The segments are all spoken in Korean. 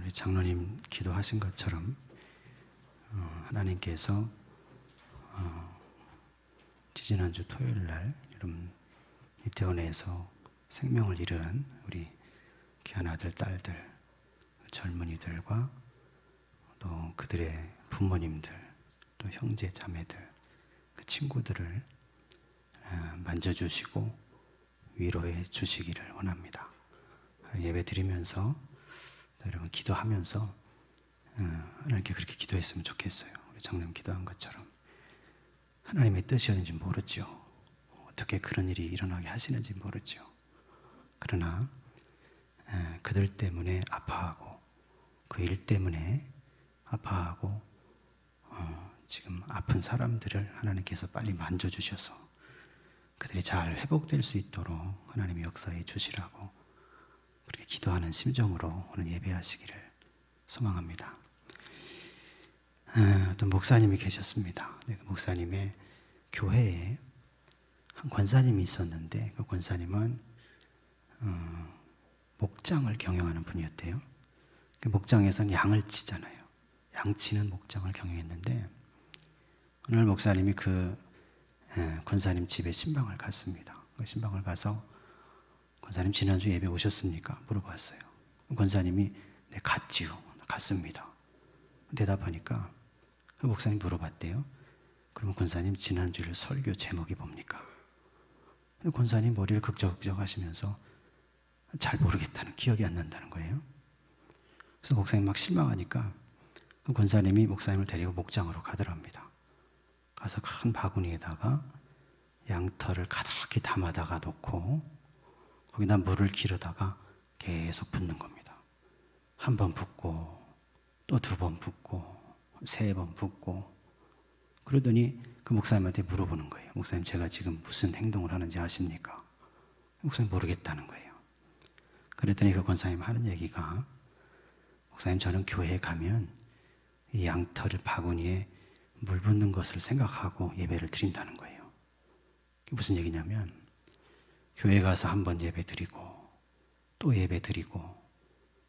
우리 장로님 기도하신 것처럼 하나님께서 지지난주 토요일 날 여러분 이태원에서 생명을 잃은 우리 귀한 아들, 딸들, 젊은이들과 또 그들의 부모님들, 또 형제, 자매들, 그 친구들을 만져주시고 위로해 주시기를 원합니다. 예배 드리면서 여러분 기도하면서 하나님께 그렇게 기도했으면 좋겠어요. 우리 장로님 기도한 것처럼 하나님의 뜻이었는지 모르죠. 어떻게 그런 일이 일어나게 하시는지 모르죠. 그러나 그들 때문에 아파하고 그 일 때문에 아파하고 지금 아픈 사람들을 하나님께서 빨리 만져주셔서 그들이 잘 회복될 수 있도록 하나님이 역사해 주시라고 그렇게 기도하는 심정으로 오늘 예배하시기를 소망합니다. 또 목사님이 계셨습니다. 그 목사님의 교회에 한 권사님이 있었는데 그 권사님은 목장을 경영하는 분이었대요. 그 목장에서는 양을 치잖아요. 양치는 목장을 경영했는데 오늘 목사님이 그 권사님 집에 신방을 갔습니다. 그 신방을 가서 권사님 지난주 예배 오셨습니까? 물어봤어요. 권사님이 네 갔지요. 갔습니다. 대답하니까 그 목사님 물어봤대요. 그러면 권사님 지난주일 설교 제목이 뭡니까? 권사님 머리를 극적극적 하시면서 잘 모르겠다는, 기억이 안 난다는 거예요. 그래서 목사님 막 실망하니까 그 권사님이 목사님을 데리고 목장으로 가더랍니다. 가서 큰 바구니에다가 양털을 가득히 담아다가 놓고 거기다 물을 기르다가 계속 붓는 겁니다. 한 번 붓고 또 두 번 붓고 세 번 붓고 그러더니 그 목사님한테 물어보는 거예요. 목사님 제가 지금 무슨 행동을 하는지 아십니까? 목사님 모르겠다는 거예요. 그랬더니 그 권사님 하는 얘기가 목사님 저는 교회에 가면 이 양털을 바구니에 물 붓는 것을 생각하고 예배를 드린다는 거예요. 그게 무슨 얘기냐면 교회 가서 한번 예배 드리고 또 예배 드리고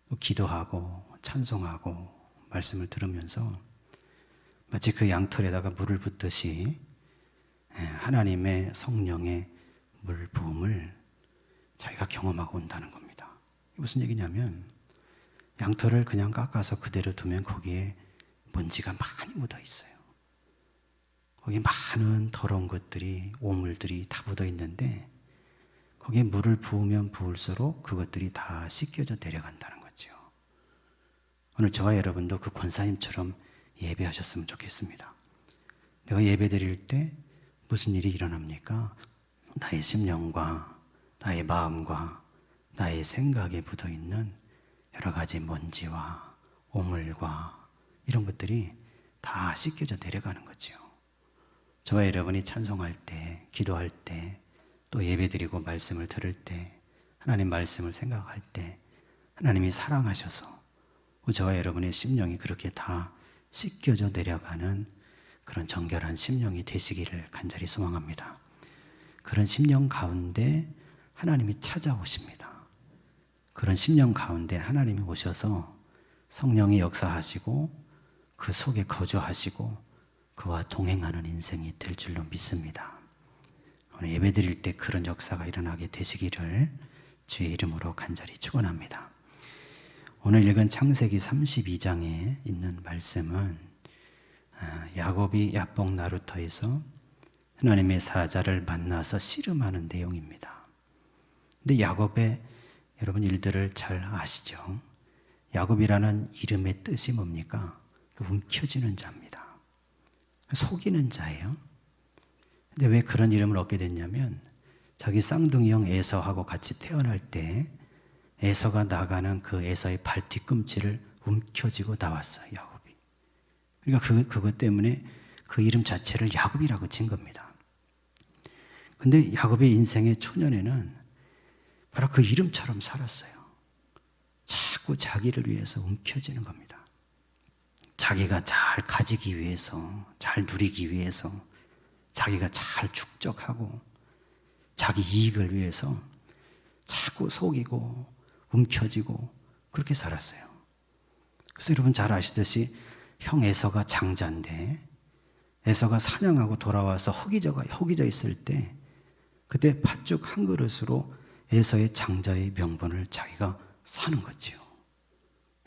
또 기도하고 찬송하고 말씀을 들으면서 마치 그 양털에다가 물을 붓듯이 하나님의 성령의 물 부음을 자기가 경험하고 온다는 겁니다. 이게 무슨 얘기냐면 양털을 그냥 깎아서 그대로 두면 거기에 먼지가 많이 묻어 있어요. 거기에 많은 더러운 것들이, 오물들이 다 묻어 있는데 거기에 물을 부으면 부을수록 그것들이 다 씻겨져 내려간다는 거죠. 오늘 저와 여러분도 그 권사님처럼 예배하셨으면 좋겠습니다. 내가 예배 드릴 때 무슨 일이 일어납니까? 나의 심령과 나의 마음과 나의 생각에 묻어 있는 여러 가지 먼지와 오물과 이런 것들이 다 씻겨져 내려가는 거죠. 저와 여러분이 찬송할 때, 기도할 때, 또 예배드리고 말씀을 들을 때, 하나님 말씀을 생각할 때 하나님이 사랑하셔서 저와 여러분의 심령이 그렇게 다 씻겨져 내려가는 그런 정결한 심령이 되시기를 간절히 소망합니다. 그런 심령 가운데 하나님이 찾아오십니다. 그런 심령 가운데 하나님이 오셔서 성령이 역사하시고 그 속에 거주하시고 그와 동행하는 인생이 될 줄로 믿습니다. 오늘 예배 드릴 때 그런 역사가 일어나게 되시기를 주의 이름으로 간절히 축원합니다. 오늘 읽은 창세기 32장에 있는 말씀은 야곱이 야복 나루터에서 하나님의 사자를 만나서 씨름하는 내용입니다. 근데 야곱의 여러분 일들을 잘 아시죠? 야곱이라는 이름의 뜻이 뭡니까? 움켜쥐는 자입니다. 속이는 자예요. 근데 왜 그런 이름을 얻게 됐냐면 자기 쌍둥이 형 에서하고 같이 태어날 때 에서가 나가는 그 에서의 발 뒤꿈치를 움켜쥐고 나왔어요. 야곱이. 그러니까 그것 때문에 그 이름 자체를 야곱이라고 진 겁니다. 근데 야곱의 인생의 초년에는 바로 그 이름처럼 살았어요. 자꾸 자기를 위해서 움켜쥐는 겁니다. 자기가 잘 가지기 위해서, 잘 누리기 위해서, 자기가 잘 축적하고 자기 이익을 위해서 자꾸 속이고 움켜쥐고 그렇게 살았어요. 그래서 여러분 잘 아시듯이 형 에서가 장자인데 에서가 사냥하고 돌아와서 허기져 있을 때 그때 팥죽 한 그릇으로 에서의 장자의 명분을 자기가 사는 거지요.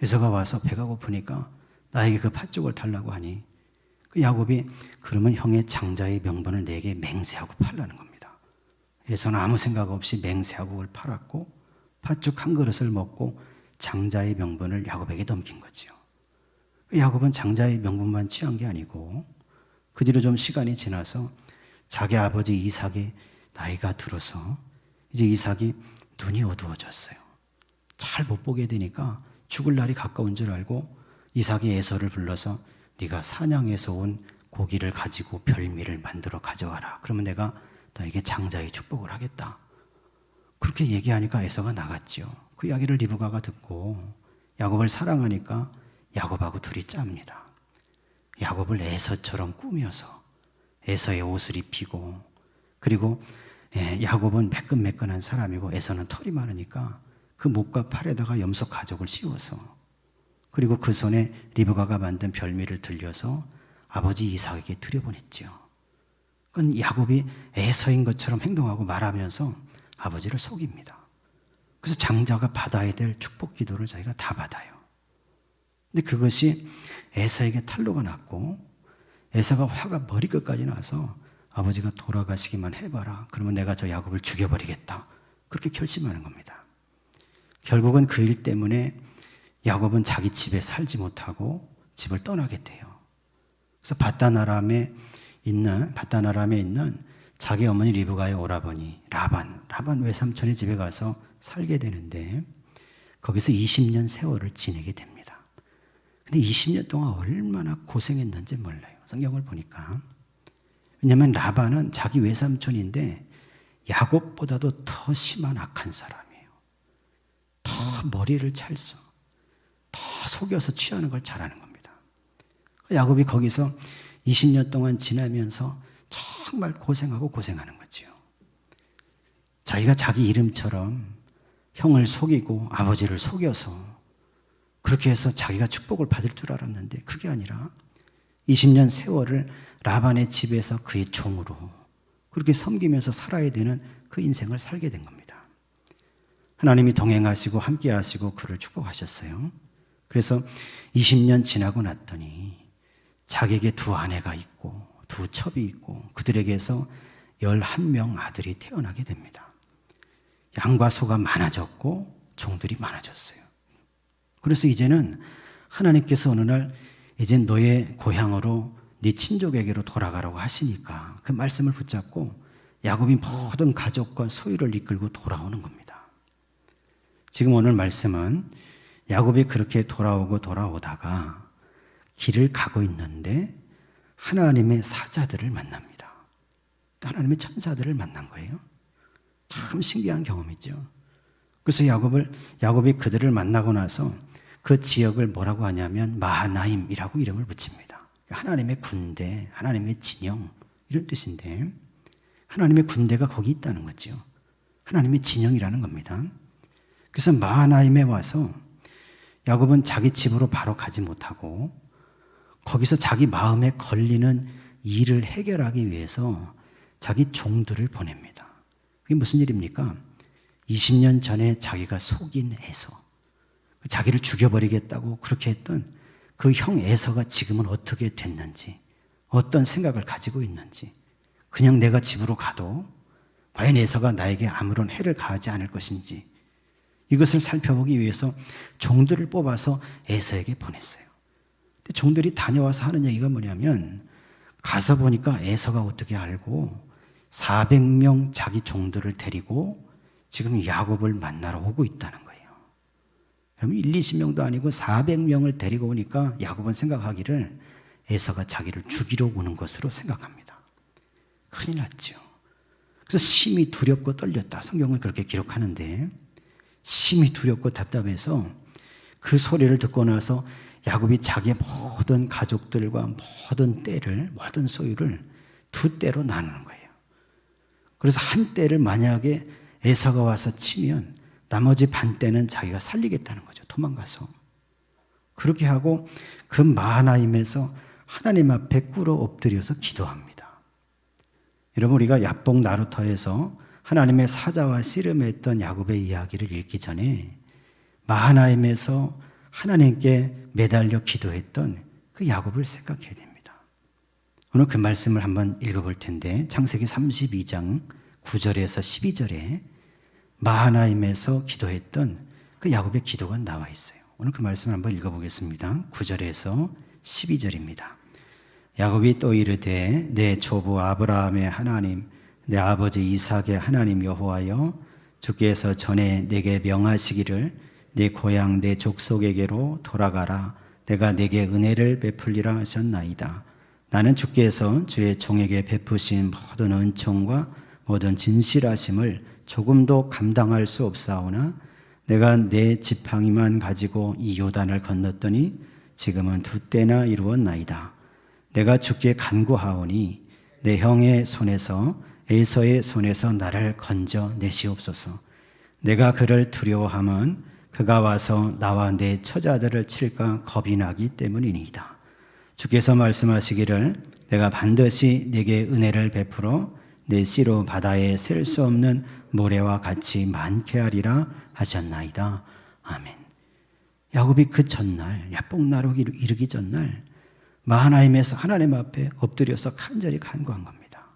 에서가 와서 배가 고프니까 나에게 그 팥죽을 달라고 하니 그 야곱이 그러면 형의 장자의 명분을 내게 맹세하고 팔라는 겁니다. 에서는 아무 생각 없이 맹세하고 그걸 팔았고 팥죽 한 그릇을 먹고 장자의 명분을 야곱에게 넘긴 거지요. 야곱은 장자의 명분만 취한 게 아니고 그 뒤로 좀 시간이 지나서 자기 아버지 이삭의 나이가 들어서 이제 이삭이 눈이 어두워졌어요. 잘 못 보게 되니까 죽을 날이 가까운 줄 알고 이삭이 에서를 불러서 네가 사냥해서 온 고기를 가지고 별미를 만들어 가져와라. 그러면 내가 너에게 장자의 축복을 하겠다. 그렇게 얘기하니까 에서가 나갔죠. 그 이야기를 리브가가 듣고 야곱을 사랑하니까 야곱하고 둘이 짭니다. 야곱을 에서처럼 꾸며서 에서의 옷을 입히고 그리고 야곱은 매끈매끈한 사람이고 에서는 털이 많으니까 그 목과 팔에다가 염소 가죽을 씌워서 그리고 그 손에 리브가가 만든 별미를 들려서 아버지 이삭에게 들여보냈죠. 그건 야곱이 에서인 것처럼 행동하고 말하면서 아버지를 속입니다. 그래서 장자가 받아야 될 축복 기도를 자기가 다 받아요. 근데 그것이 에서에게 탄로가 났고 에서가 화가 머리끝까지 나서 아버지가 돌아가시기만 해봐라. 그러면 내가 저 야곱을 죽여버리겠다. 그렇게 결심하는 겁니다. 결국은 그 일 때문에 야곱은 자기 집에 살지 못하고 집을 떠나게 돼요. 그래서 바단 아람에 있는 자기 어머니 리브가의 오라버니 라반 외삼촌의 집에 가서 살게 되는데 거기서 20년 세월을 지내게 됩니다. 근데 20년 동안 얼마나 고생했는지 몰라요. 성경을 보니까. 왜냐하면 라반은 자기 외삼촌인데 야곱보다도 더 심한 악한 사람이에요. 더 머리를 잘 써. 더 속여서 취하는 걸 잘하는 겁니다. 야곱이 거기서 20년 동안 지나면서 정말 고생하는 거지요. 자기가 자기 이름처럼 형을 속이고 아버지를 속여서 그렇게 해서 자기가 축복을 받을 줄 알았는데 그게 아니라 20년 세월을 라반의 집에서 그의 종으로 그렇게 섬기면서 살아야 되는 그 인생을 살게 된 겁니다. 하나님이 동행하시고 함께 하시고 그를 축복하셨어요. 그래서 20년 지나고 났더니 자기에게 두 아내가 있고 두 첩이 있고 그들에게서 11명 아들이 태어나게 됩니다. 양과 소가 많아졌고 종들이 많아졌어요. 그래서 이제는 하나님께서 어느 날 이제 너의 고향으로 네 친족에게로 돌아가라고 하시니까 그 말씀을 붙잡고 야곱이 모든 가족과 소유를 이끌고 돌아오는 겁니다. 지금 오늘 말씀은 야곱이 그렇게 돌아오다가 길을 가고 있는데 하나님의 사자들을 만납니다. 하나님의 천사들을 만난 거예요. 참 신기한 경험이죠. 그래서 야곱이 그들을 만나고 나서 그 지역을 뭐라고 하냐면 마하나임이라고 이름을 붙입니다. 하나님의 군대, 하나님의 진영 이런 뜻인데 하나님의 군대가 거기 있다는 거죠. 하나님의 진영이라는 겁니다. 그래서 마하나임에 와서 야곱은 자기 집으로 바로 가지 못하고 거기서 자기 마음에 걸리는 일을 해결하기 위해서 자기 종들을 보냅니다. 그게 무슨 일입니까? 20년 전에 자기가 속인 에서 자기를 죽여버리겠다고 그렇게 했던 그 형 에서가 지금은 어떻게 됐는지 어떤 생각을 가지고 있는지 그냥 내가 집으로 가도 과연 에서가 나에게 아무런 해를 가하지 않을 것인지 이것을 살펴보기 위해서 종들을 뽑아서 에서에게 보냈어요. 근데 종들이 다녀와서 하는 얘기가 뭐냐면 가서 보니까 에서가 어떻게 알고 400명 자기 종들을 데리고 지금 야곱을 만나러 오고 있다는 거예요. 그럼 20명도 아니고 400명을 데리고 오니까 야곱은 생각하기를 에서가 자기를 죽이러 오는 것으로 생각합니다. 큰일 났죠. 그래서 심히 두렵고 떨렸다. 성경은 그렇게 기록하는데 심히 두렵고 답답해서 그 소리를 듣고 나서 야곱이 자기의 모든 가족들과 모든 떼를 모든 소유를 두 떼로 나누는 거예요. 그래서 한 떼를 만약에 에서가 와서 치면 나머지 반 떼는 자기가 살리겠다는 거죠. 도망가서. 그렇게 하고 그 마하나임에서 하나님 앞에 꿇어 엎드려서 기도합니다. 여러분, 우리가 야복 나루터에서 하나님의 사자와 씨름했던 야곱의 이야기를 읽기 전에 마하나임에서 하나님께 매달려 기도했던 그 야곱을 생각해야 됩니다. 오늘 그 말씀을 한번 읽어볼 텐데 창세기 32장 9절에서 12절에 마하나임에서 기도했던 그 야곱의 기도가 나와 있어요. 오늘 그 말씀을 한번 읽어보겠습니다. 9절에서 12절입니다. 야곱이 또 이르되 내 조부 아브라함의 하나님 내 아버지 이삭의 하나님 여호와여 주께서 전에 내게 명하시기를 내 고향 내 족속에게로 돌아가라 내가 내게 은혜를 베풀리라 하셨나이다. 나는 주께서 주의 종에게 베푸신 모든 은총과 모든 진실하심을 조금도 감당할 수 없사오나 내가 내 지팡이만 가지고 이 요단을 건넜더니 지금은 2때나 이루었나이다. 내가 주께 간구하오니 내 형의 손에서 에서의 손에서 나를 건져 내시옵소서. 내가 그를 두려워하면 그가 와서 나와 내 처자들을 칠까 겁이 나기 때문이니이다. 주께서 말씀하시기를 내가 반드시 내게 은혜를 베풀어 내 씨로 바다에 셀 수 없는 모래와 같이 많게 하리라 하셨나이다. 아멘. 야곱이 그 전날 야복 나루기 이르기 전날 마하나임에서 하나님 앞에 엎드려서 간절히 간구한 겁니다.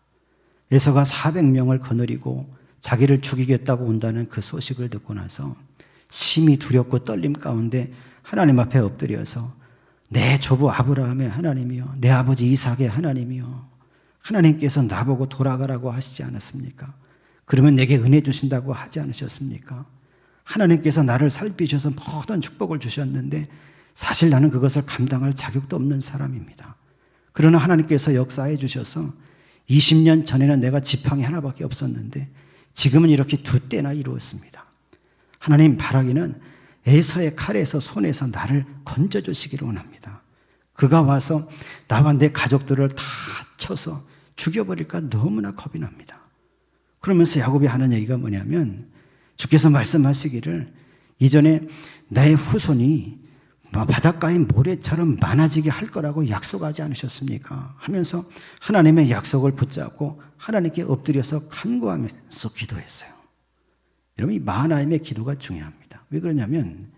에서가 400명을 거느리고 자기를 죽이겠다고 온다는 그 소식을 듣고 나서 심히 두렵고 떨림 가운데 하나님 앞에 엎드려서 내 조부 아브라함의 하나님이여 내 아버지 이삭의 하나님이여 하나님께서 나보고 돌아가라고 하시지 않았습니까? 그러면 내게 은혜 주신다고 하지 않으셨습니까? 하나님께서 나를 살피셔서 모든 축복을 주셨는데 사실 나는 그것을 감당할 자격도 없는 사람입니다. 그러나 하나님께서 역사해 주셔서 20년 전에는 내가 지팡이 하나밖에 없었는데 지금은 이렇게 2때나 이루었습니다. 하나님 바라기는 에서의 칼에서 손에서 나를 건져주시기를 원합니다. 그가 와서 나와 내 가족들을 다 쳐서 죽여버릴까 너무나 겁이 납니다. 그러면서 야곱이 하는 얘기가 뭐냐면 주께서 말씀하시기를 이전에 나의 후손이 바닷가의 모래처럼 많아지게 할 거라고 약속하지 않으셨습니까? 하면서 하나님의 약속을 붙잡고 하나님께 엎드려서 간구하면서 기도했어요. 여러분, 이 마하나임의 기도가 중요합니다. 왜 그러냐면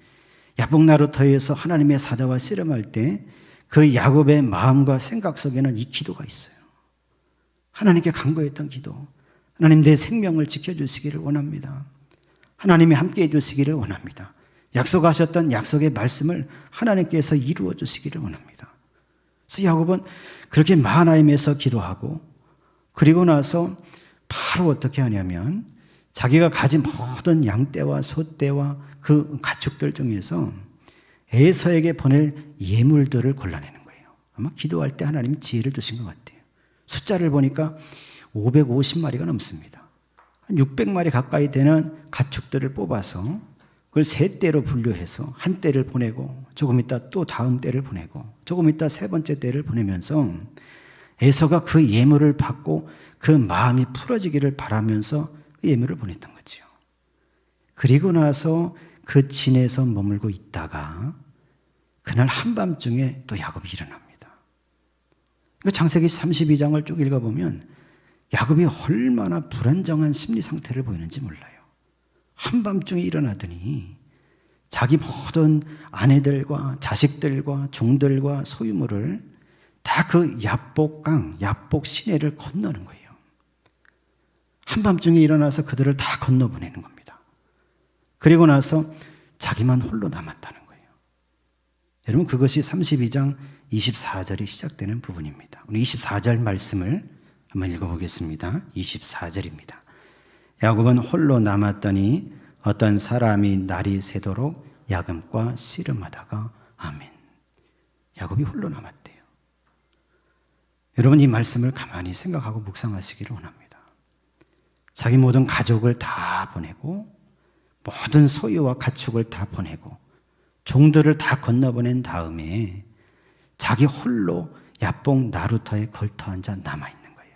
야복 나루터에서 하나님의 사자와 씨름할 때 그 야곱의 마음과 생각 속에는 이 기도가 있어요. 하나님께 간구했던 기도. 하나님 내 생명을 지켜주시기를 원합니다. 하나님이 함께해 주시기를 원합니다. 약속하셨던 약속의 말씀을 하나님께서 이루어 주시기를 원합니다. 그래서 야곱은 그렇게 마하나임에서 기도하고 그리고 나서 바로 어떻게 하냐면 자기가 가진 모든 양떼와 소떼와 그 가축들 중에서 에서에게 보낼 예물들을 골라내는 거예요. 아마 기도할 때 하나님이 지혜를 주신 것 같아요. 숫자를 보니까 550마리가 넘습니다. 한 600마리 가까이 되는 가축들을 뽑아서 그걸 3떼로 분류해서 한 떼를 보내고 조금 있다 또 다음 떼를 보내고 조금 있다 3번째 떼를 보내면서 에서가 그 예물을 받고 그 마음이 풀어지기를 바라면서 그 예물을 보냈던 거죠. 그리고 나서 그 진에서 머물고 있다가 그날 한밤중에 또 야곱이 일어납니다. 창세기 32장을 쭉 읽어보면 야곱이 얼마나 불안정한 심리 상태를 보이는지 몰라요. 한밤중에 일어나더니 자기 모든 아내들과 자식들과 종들과 소유물을 다 그 야복강, 야복 시내를 건너는 거예요. 한밤중에 일어나서 그들을 다 건너보내는 겁니다. 그리고 나서 자기만 홀로 남았다는 거예요. 여러분, 그것이 32장 24절이 시작되는 부분입니다. 오늘 24절 말씀을 한번 읽어보겠습니다. 24절입니다. 야곱은 홀로 남았더니 어떤 사람이 날이 새도록 야금과 씨름하다가 아멘. 야곱이 홀로 남았대요. 여러분, 이 말씀을 가만히 생각하고 묵상하시기를 원합니다. 자기 모든 가족을 다 보내고 모든 소유와 가축을 다 보내고 종들을 다 건너보낸 다음에 자기 홀로 야복 나루터에 걸터 앉아 남아있는 거예요.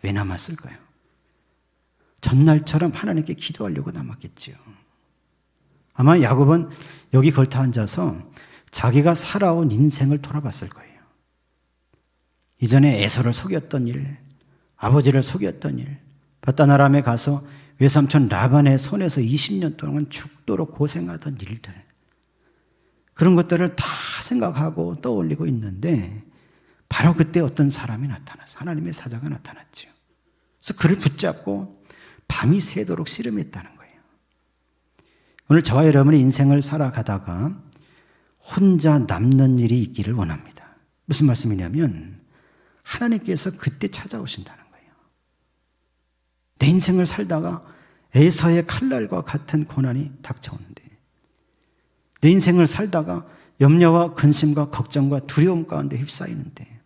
왜 남았을까요? 전날처럼 하나님께 기도하려고 남았겠지요. 아마 야곱은 여기 걸터 앉아서 자기가 살아온 인생을 돌아봤을 거예요. 이전에 에서를 속였던 일, 아버지를 속였던 일, 바다나람에 가서 외삼촌 라반의 손에서 20년 동안 죽도록 고생하던 일들, 그런 것들을 다 생각하고 떠올리고 있는데 바로 그때 어떤 사람이 나타나서 하나님의 사자가 나타났죠. 그래서 그를 붙잡고 밤이 새도록 씨름했다는 거예요. 오늘 저와 여러분의 인생을 살아가다가 혼자 남는 일이 있기를 원합니다. 무슨 말씀이냐면 하나님께서 그때 찾아오신다는 거예요. 내 인생을 살다가 에서의 칼날과 같은 고난이 닥쳐오는데, 내 인생을 살다가 염려와 근심과 걱정과 두려움 가운데 휩싸이는데,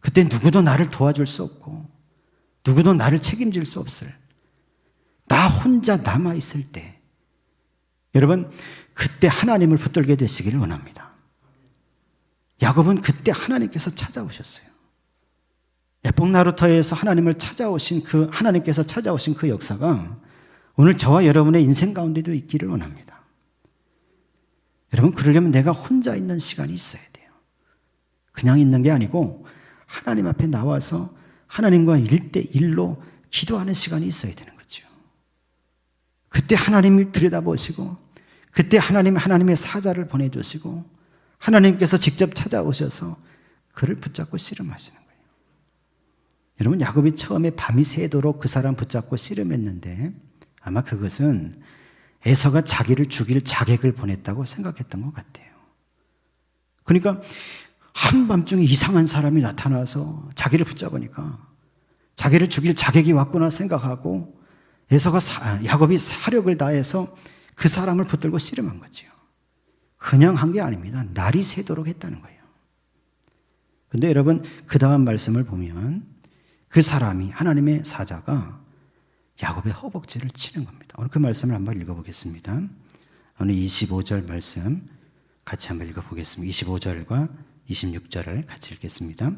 그때 누구도 나를 도와줄 수 없고 누구도 나를 책임질 수 없을 나 혼자 남아있을 때, 여러분 그때 하나님을 붙들게 되시기를 원합니다. 야곱은 그때 하나님께서 찾아오셨어요. 에복나루터에서 하나님을 찾아오신 하나님께서 찾아오신 그 역사가 오늘 저와 여러분의 인생 가운데도 있기를 원합니다. 여러분, 그러려면 내가 혼자 있는 시간이 있어야 돼요. 그냥 있는 게 아니고 하나님 앞에 나와서 하나님과 1대1로 기도하는 시간이 있어야 되는 거죠. 그때 하나님을 들여다보시고, 그때 하나님의 사자를 보내주시고, 하나님께서 직접 찾아오셔서 그를 붙잡고 씨름하시는 거예요. 여러분, 야곱이 처음에 밤이 새도록 그 사람 붙잡고 씨름했는데 아마 그것은 에서가 자기를 죽일 자객을 보냈다고 생각했던 것 같아요. 그러니까 한밤중에 이상한 사람이 나타나서 자기를 붙잡으니까 자기를 죽일 자객이 왔구나 생각하고 야곱이 사력을 다해서 그 사람을 붙들고 씨름한 거죠. 그냥 한 게 아닙니다. 날이 새도록 했다는 거예요. 근데 여러분, 그 다음 말씀을 보면 그 사람이, 하나님의 사자가 야곱의 허벅지를 치는 겁니다. 오늘 그 말씀을 한번 읽어보겠습니다. 오늘 25절 말씀 같이 한번 읽어보겠습니다. 25절과 26절을 같이 읽겠습니다.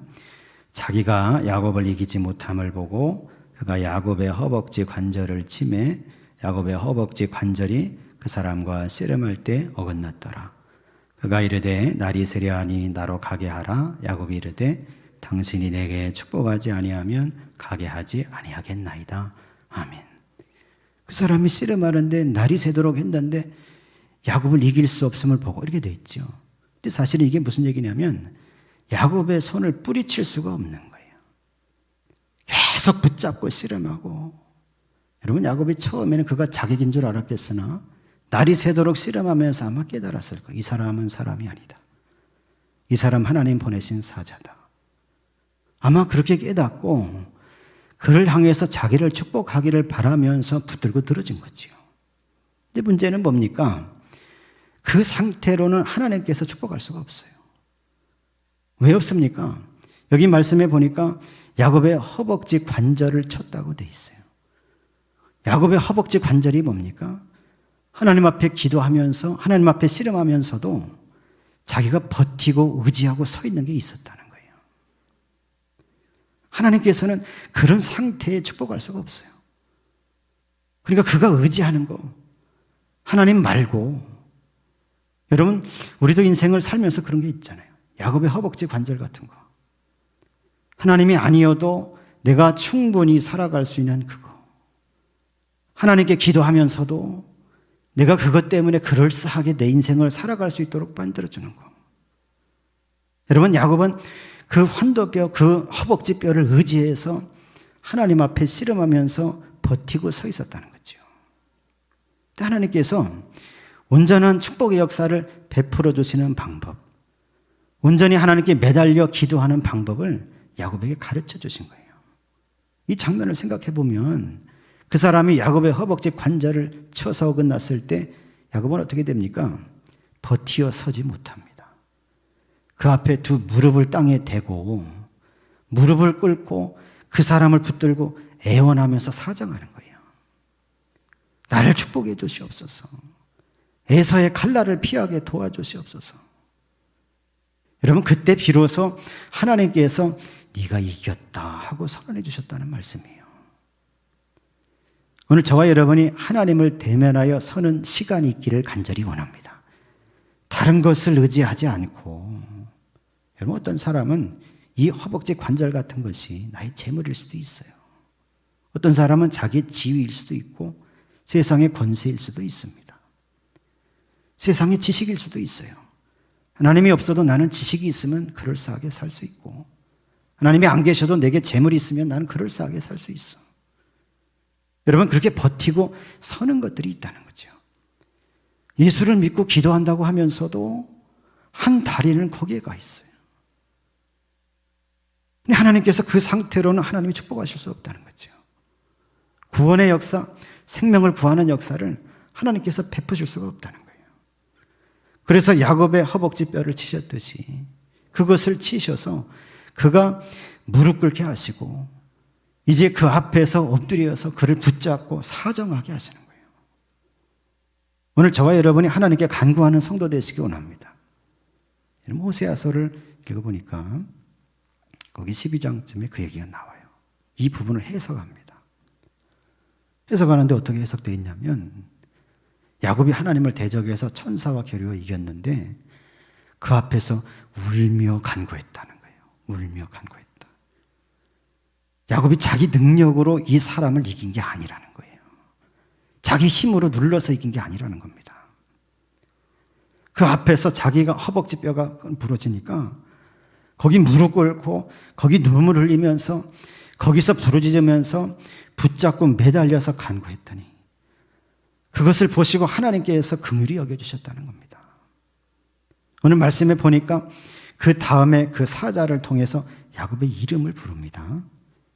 자기가 야곱을 이기지 못함을 보고 그가 야곱의 허벅지 관절을 치매 야곱의 허벅지 관절이 그 사람과 씨름할 때 어긋났더라. 그가 이르되 날이 새려하니 나로 가게 하라. 야곱이 이르되 당신이 내게 축복하지 아니하면 가게 하지 아니하겠나이다. 아멘. 그 사람이 씨름하는데 날이 새도록 했는데 야곱을 이길 수 없음을 보고 이렇게 돼 있죠. 근데 사실은 이게 무슨 얘기냐면 야곱의 손을 뿌리칠 수가 없는 거예요. 계속 붙잡고 씨름하고. 여러분, 야곱이 처음에는 그가 자객인 줄 알았겠으나 날이 새도록 씨름하면서 아마 깨달았을 거예요. 이 사람은 사람이 아니다. 이 사람 하나님 보내신 사자다. 아마 그렇게 깨닫고 그를 향해서 자기를 축복하기를 바라면서 붙들고 들어진 거지요. 근데 문제는 뭡니까? 그 상태로는 하나님께서 축복할 수가 없어요. 왜 없습니까? 여기 말씀에 보니까 야곱의 허벅지 관절을 쳤다고 돼 있어요. 야곱의 허벅지 관절이 뭡니까? 하나님 앞에 기도하면서 하나님 앞에 씨름하면서도 자기가 버티고 의지하고 서 있는 게 있었다는 거예요. 하나님께서는 그런 상태에 축복할 수가 없어요. 그러니까 그가 의지하는 거 하나님 말고. 여러분, 우리도 인생을 살면서 그런 게 있잖아요. 야곱의 허벅지 관절 같은 거. 하나님이 아니어도 내가 충분히 살아갈 수 있는 그거. 하나님께 기도하면서도 내가 그것 때문에 그럴싸하게 내 인생을 살아갈 수 있도록 만들어주는 거. 여러분, 야곱은 그 환도뼈, 그 허벅지뼈를 의지해서 하나님 앞에 씨름하면서 버티고 서 있었다는 거죠. 하나님께서 온전한 축복의 역사를 베풀어 주시는 방법, 온전히 하나님께 매달려 기도하는 방법을 야곱에게 가르쳐 주신 거예요. 이 장면을 생각해 보면 그 사람이 야곱의 허벅지 관절을 쳐서 어긋났을 때 야곱은 어떻게 됩니까? 버티어 서지 못합니다. 그 앞에 두 무릎을 땅에 대고 무릎을 꿇고 그 사람을 붙들고 애원하면서 사정하는 거예요. 나를 축복해 주시옵소서. 에서의 칼날을 피하게 도와주시옵소서. 여러분, 그때 비로소 하나님께서 네가 이겼다 하고 선언해 주셨다는 말씀이에요. 오늘 저와 여러분이 하나님을 대면하여 서는 시간이 있기를 간절히 원합니다. 다른 것을 의지하지 않고, 여러분 어떤 사람은 이 허벅지 관절 같은 것이 나의 재물일 수도 있어요. 어떤 사람은 자기의 지위일 수도 있고 세상의 권세일 수도 있습니다. 세상의 지식일 수도 있어요. 하나님이 없어도 나는 지식이 있으면 그럴싸하게 살 수 있고, 하나님이 안 계셔도 내게 재물이 있으면 나는 그럴싸하게 살 수 있어. 여러분 그렇게 버티고 서는 것들이 있다는 거죠. 예수를 믿고 기도한다고 하면서도 한 다리는 거기에 가 있어요. 근데 하나님께서 그 상태로는 하나님이 축복하실 수 없다는 거죠. 구원의 역사, 생명을 구하는 역사를 하나님께서 베푸실 수가 없다는 거예요. 그래서 야곱의 허벅지 뼈를 치셨듯이 그것을 치셔서 그가 무릎 꿇게 하시고 이제 그 앞에서 엎드려서 그를 붙잡고 사정하게 하시는 거예요. 오늘 저와 여러분이 하나님께 간구하는 성도 되시기 원합니다. 호세아서를 읽어보니까 거기 12장쯤에 그 얘기가 나와요. 이 부분을 해석합니다. 해석하는데 어떻게 해석되어 있냐면, 야곱이 하나님을 대적해서 천사와 겨루어 이겼는데 그 앞에서 울며 간구했다는 거예요. 울며 간구했다. 야곱이 자기 능력으로 이 사람을 이긴 게 아니라는 거예요. 자기 힘으로 눌러서 이긴 게 아니라는 겁니다. 그 앞에서 자기가 허벅지 뼈가 부러지니까 거기 무릎 꿇고 거기 눈물 흘리면서 거기서 부르짖으면서 붙잡고 매달려서 간구했더니 그것을 보시고 하나님께서 긍휼히 여겨주셨다는 겁니다. 오늘 말씀에 보니까 그 다음에 그 사자를 통해서 야곱의 이름을 부릅니다.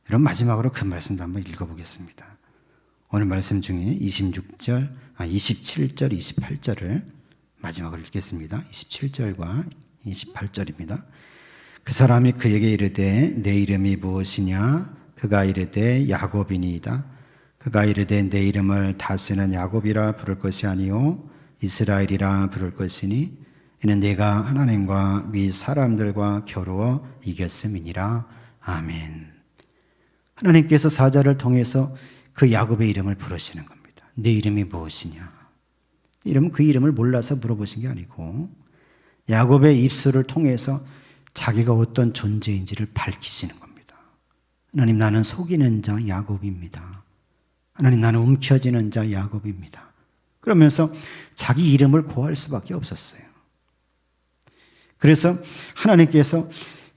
여러분 마지막으로 그 말씀도 한번 읽어보겠습니다. 오늘 말씀 중에 27절, 28절을 마지막으로 읽겠습니다. 27절과 28절입니다. 그 사람이 그에게 이르되 내 이름이 무엇이냐? 그가 이르되 야곱이니이다. 그가 이르되 내 이름을 다시는 야곱이라 부를 것이 아니요 이스라엘이라 부를 것이니 이는 내가 하나님과 위 사람들과 겨루어 이겼음이니라. 아멘. 하나님께서 사자를 통해서 그 야곱의 이름을 부르시는 겁니다. 내 이름이 무엇이냐? 이름은 그 이름을 몰라서 물어보신 게 아니고 야곱의 입술을 통해서 자기가 어떤 존재인지를 밝히시는 겁니다. 하나님, 나는 속이는 자 야곱입니다. 하나님, 나는 움켜쥐는 자 야곱입니다. 그러면서 자기 이름을 고할 수밖에 없었어요. 그래서 하나님께서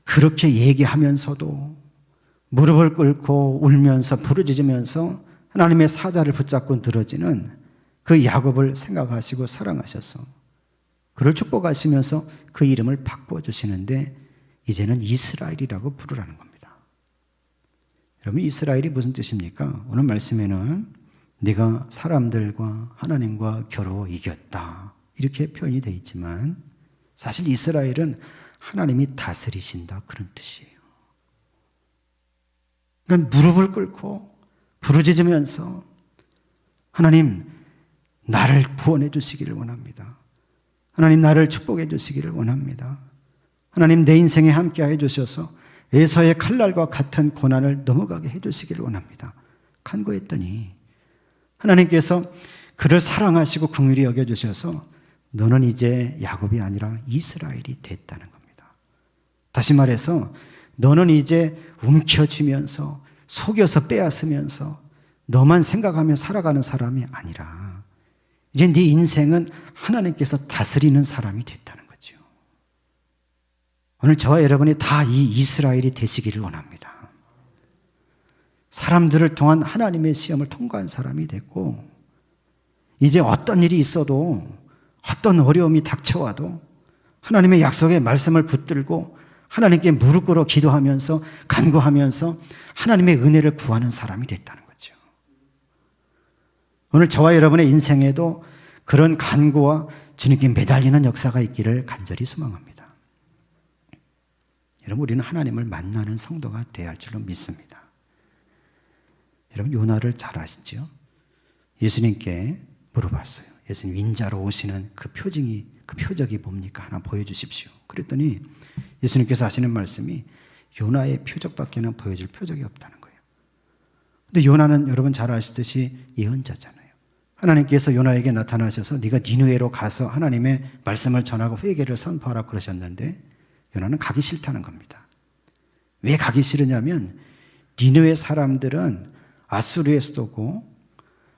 그렇게 얘기하면서도 무릎을 꿇고 울면서 부르짖으면서 하나님의 사자를 붙잡고 늘어지는 그 야곱을 생각하시고 사랑하셔서 그를 축복하시면서 그 이름을 바꾸어 주시는데 이제는 이스라엘이라고 부르라는 겁니다. 여러분, 이스라엘이 무슨 뜻입니까? 오늘 말씀에는 네가 사람들과 하나님과 겨루어 이겼다 이렇게 표현이 되어 있지만 사실 이스라엘은 하나님이 다스리신다 그런 뜻이에요. 그러니까 무릎을 꿇고 부르짖으면서 하나님, 나를 구원해 주시기를 원합니다. 하나님, 나를 축복해 주시기를 원합니다. 하나님, 내 인생에 함께해 주셔서 에서의 칼날과 같은 고난을 넘어가게 해 주시기를 원합니다. 간구했더니 하나님께서 그를 사랑하시고 긍휼히 여겨주셔서 너는 이제 야곱이 아니라 이스라엘이 됐다는 겁니다. 다시 말해서 너는 이제 움켜쥐면서 속여서 빼앗으면서 너만 생각하며 살아가는 사람이 아니라 이제 네 인생은 하나님께서 다스리는 사람이 됐다는 거죠. 오늘 저와 여러분이 다 이 이스라엘이 되시기를 원합니다. 사람들을 통한 하나님의 시험을 통과한 사람이 됐고 이제 어떤 일이 있어도 어떤 어려움이 닥쳐와도 하나님의 약속의 말씀을 붙들고 하나님께 무릎 꿇어 기도하면서 간구하면서 하나님의 은혜를 구하는 사람이 됐다는 거죠. 오늘 저와 여러분의 인생에도 그런 간구와 주님께 매달리는 역사가 있기를 간절히 소망합니다. 여러분, 우리는 하나님을 만나는 성도가 되어야 할 줄로 믿습니다. 여러분, 요나를 잘 아시죠? 예수님께 물어봤어요. 예수님, 인자로 오시는 그 표적이 뭡니까? 하나 보여주십시오. 그랬더니 예수님께서 하시는 말씀이 요나의 표적밖에는 보여줄 표적이 없다는 거예요. 근데 요나는 여러분 잘 아시듯이 예언자잖아요. 하나님께서 요나에게 나타나셔서 네가 니느웨로 가서 하나님의 말씀을 전하고 회개를 선포하라 그러셨는데 요나는 가기 싫다는 겁니다. 왜 가기 싫으냐면 니느웨 사람들은 아수르의 수도고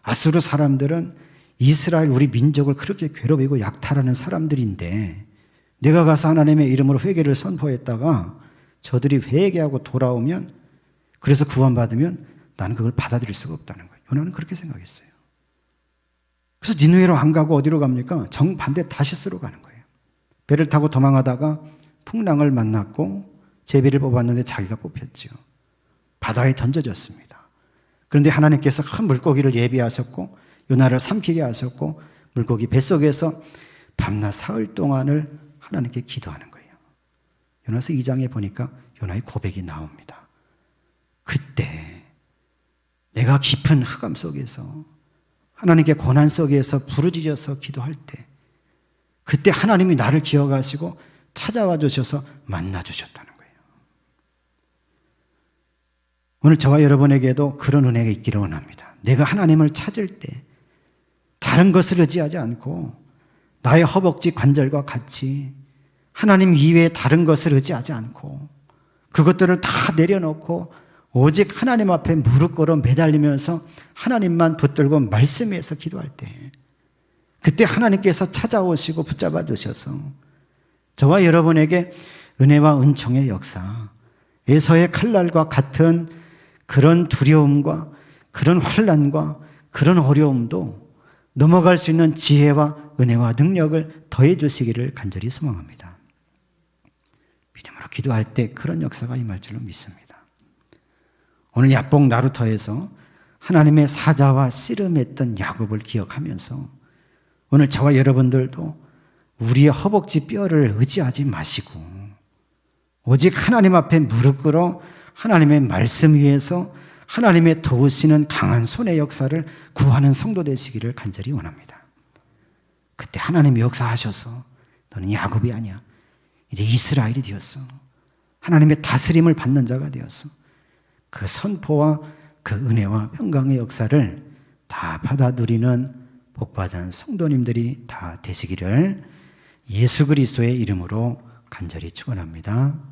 아수르 사람들은 이스라엘 우리 민족을 그렇게 괴롭히고 약탈하는 사람들인데 내가 가서 하나님의 이름으로 회개를 선포했다가 저들이 회개하고 돌아오면 그래서 구원받으면 나는 그걸 받아들일 수가 없다는 거예요. 요나는 그렇게 생각했어요. 그래서 니느웨로 안 가고 어디로 갑니까? 정반대 다시스로 가는 거예요. 배를 타고 도망하다가 풍랑을 만났고 제비를 뽑았는데 자기가 뽑혔죠. 바다에 던져졌습니다. 그런데 하나님께서 큰 물고기를 예비하셨고 요나를 삼키게 하셨고 물고기 뱃속에서 밤낮 사흘 동안을 하나님께 기도하는 거예요. 요나서 2장에 보니까 요나의 고백이 나옵니다. 그때 내가 깊은 흑암 속에서 하나님께 고난 속에서 부르짖어서 기도할 때 그때 하나님이 나를 기억하시고 찾아와 주셔서 만나 주셨다는 거예요. 오늘 저와 여러분에게도 그런 은혜가 있기를 원합니다. 내가 하나님을 찾을 때 다른 것을 의지하지 않고 나의 허벅지 관절과 같이 하나님 이외에 다른 것을 의지하지 않고 그것들을 다 내려놓고 오직 하나님 앞에 무릎 꿇어 매달리면서 하나님만 붙들고 말씀 위에서 기도할 때 그때 하나님께서 찾아오시고 붙잡아 주셔서 저와 여러분에게 은혜와 은총의 역사, 에서의 칼날과 같은 그런 두려움과 그런 환난과 그런 어려움도 넘어갈 수 있는 지혜와 은혜와 능력을 더해 주시기를 간절히 소망합니다. 믿음으로 기도할 때 그런 역사가 임할 줄로 믿습니다. 오늘 야복 나루터에서 하나님의 사자와 씨름했던 야곱을 기억하면서 오늘 저와 여러분들도 우리의 허벅지 뼈를 의지하지 마시고 오직 하나님 앞에 무릎 꿇어 하나님의 말씀 위에서 하나님의 도우시는 강한 손의 역사를 구하는 성도 되시기를 간절히 원합니다. 그때 하나님이 역사하셔서 너는 야곱이 아니야. 이제 이스라엘이 되었어. 하나님의 다스림을 받는 자가 되었어. 그 선포와 그 은혜와 평강의 역사를 다 받아 누리는 복받은 성도님들이 다 되시기를 예수 그리스도의 이름으로 간절히 축원합니다.